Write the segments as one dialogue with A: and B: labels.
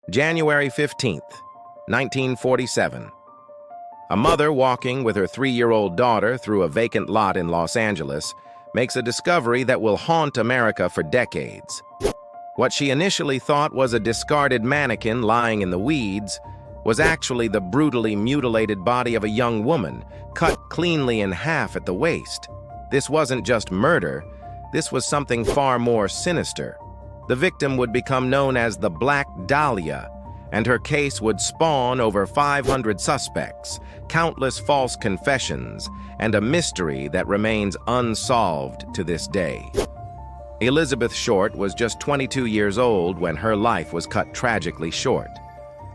A: January 15th, 1947. A mother walking with her 3-year-old daughter through a vacant lot in Los Angeles makes a discovery that will haunt America for decades. What she initially thought was a discarded mannequin lying in the weeds was actually the brutally mutilated body of a young woman, cut cleanly in half at the waist. This wasn't just murder, this was something far more sinister. The victim would become known as the Black Dahlia, and her case would spawn over 500 suspects, countless false confessions, and a mystery that remains unsolved to this day. Elizabeth Short was just 22 years old when her life was cut tragically short.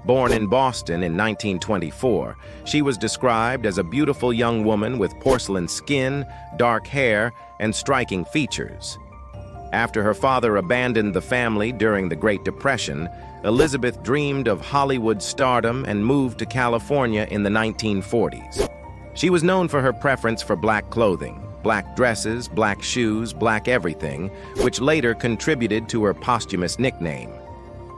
A: Born in Boston in 1924, she was described as a beautiful young woman with porcelain skin, dark hair, and striking features. After her father abandoned the family during the Great Depression, Elizabeth dreamed of Hollywood stardom and moved to California in the 1940s. She was known for her preference for black clothing, black dresses, black shoes, black everything, which later contributed to her posthumous nickname.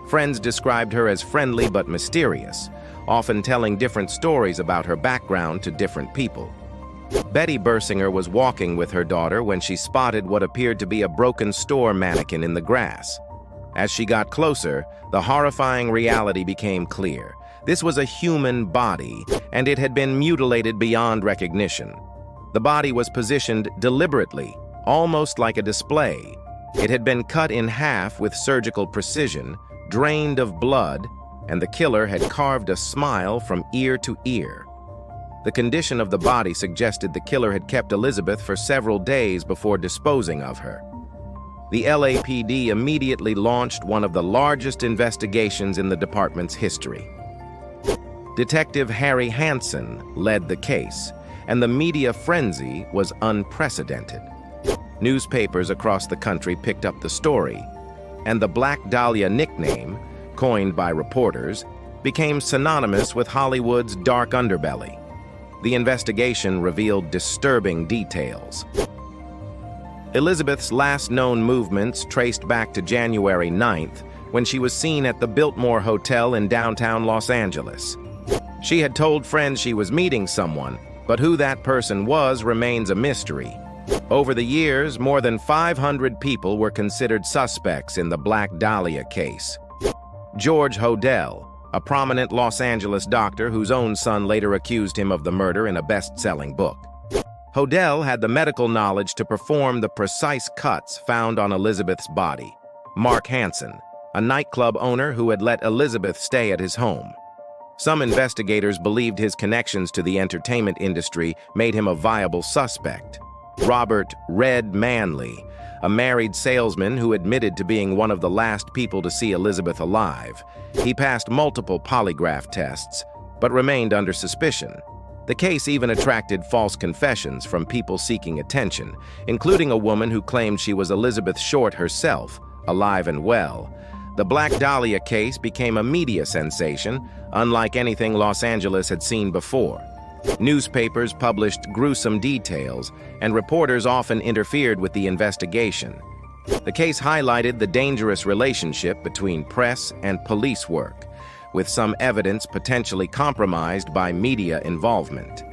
A: Friends described her as friendly but mysterious, often telling different stories about her background to different people. Betty Bersinger was walking with her daughter when she spotted what appeared to be a broken store mannequin in the grass. As she got closer, the horrifying reality became clear. This was a human body, and it had been mutilated beyond recognition. The body was positioned deliberately, almost like a display. It had been cut in half with surgical precision, drained of blood, and the killer had carved a smile from ear to ear. The condition of the body suggested the killer had kept Elizabeth for several days before disposing of her. The LAPD immediately launched one of the largest investigations in the department's history. Detective Harry Hansen led the case, and the media frenzy was unprecedented. Newspapers across the country picked up the story, and the Black Dahlia nickname, coined by reporters, became synonymous with Hollywood's dark underbelly. The investigation revealed disturbing details. Elizabeth's last known movements traced back to January 9th, when she was seen at the Biltmore Hotel in downtown Los Angeles. She had told friends she was meeting someone, but who that person was remains a mystery. Over the years, more than 500 people were considered suspects in the Black Dahlia case. George Hodel, a prominent Los Angeles doctor whose own son later accused him of the murder in a best-selling book. Hodel had the medical knowledge to perform the precise cuts found on Elizabeth's body. Mark Hansen, a nightclub owner who had let Elizabeth stay at his home. Some investigators believed his connections to the entertainment industry made him a viable suspect. Robert "Red" Manley, a married salesman who admitted to being one of the last people to see Elizabeth alive. He passed multiple polygraph tests, but remained under suspicion. The case even attracted false confessions from people seeking attention, including a woman who claimed she was Elizabeth Short herself, alive and well. The Black Dahlia case became a media sensation, unlike anything Los Angeles had seen before. Newspapers published gruesome details, and reporters often interfered with the investigation. The case highlighted the dangerous relationship between press and police work, with some evidence potentially compromised by media involvement.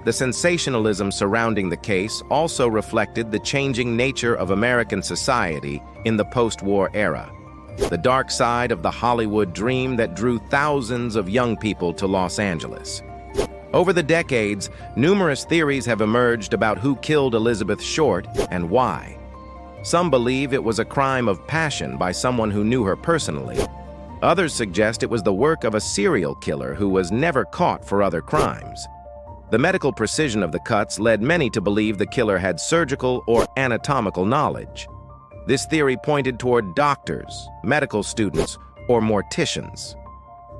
A: The sensationalism surrounding the case also reflected the changing nature of American society in the post-war era, the dark side of the Hollywood dream that drew thousands of young people to Los Angeles. Over the decades, numerous theories have emerged about who killed Elizabeth Short and why. Some believe it was a crime of passion by someone who knew her personally. Others suggest it was the work of a serial killer who was never caught for other crimes. The medical precision of the cuts led many to believe the killer had surgical or anatomical knowledge. This theory pointed toward doctors, medical students, or morticians.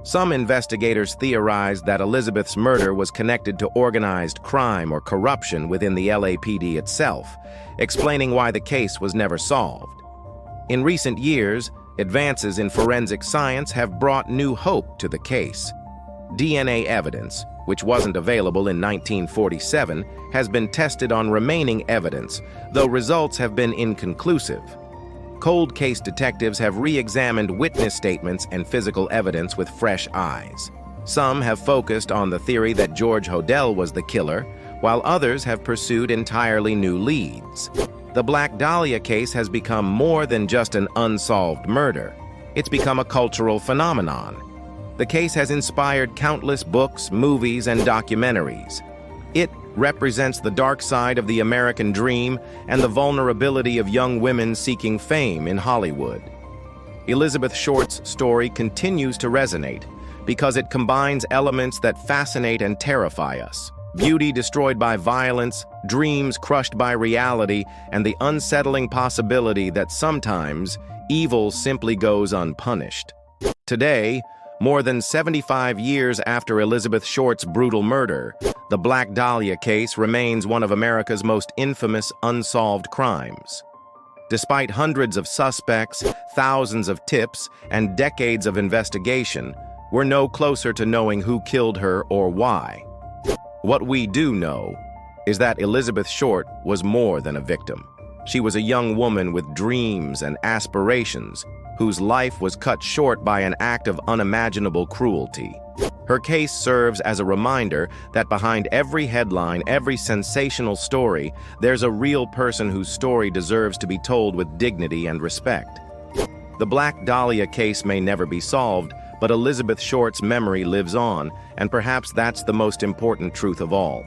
A: Some investigators theorized that Elizabeth's murder was connected to organized crime or corruption within the LAPD itself, explaining why the case was never solved. In recent years, advances in forensic science have brought new hope to the case. DNA evidence, which wasn't available in 1947, has been tested on remaining evidence, though results have been inconclusive. Cold case detectives have re-examined witness statements and physical evidence with fresh eyes. Some have focused on the theory that George Hodel was the killer, while others have pursued entirely new leads. The Black Dahlia case has become more than just an unsolved murder. It's become a cultural phenomenon. The case has inspired countless books, movies, and documentaries. It represents the dark side of the American dream and the vulnerability of young women seeking fame in Hollywood. Elizabeth Short's story continues to resonate because it combines elements that fascinate and terrify us. Beauty destroyed by violence, dreams crushed by reality, and the unsettling possibility that sometimes evil simply goes unpunished. Today, more than 75 years after Elizabeth Short's brutal murder, the Black Dahlia case remains one of America's most infamous unsolved crimes. Despite hundreds of suspects, thousands of tips, and decades of investigation, we're no closer to knowing who killed her or why. What we do know is that Elizabeth Short was more than a victim. She was a young woman with dreams and aspirations, whose life was cut short by an act of unimaginable cruelty. Her case serves as a reminder that behind every headline, every sensational story, there's a real person whose story deserves to be told with dignity and respect. The Black Dahlia case may never be solved, but Elizabeth Short's memory lives on, and perhaps that's the most important truth of all.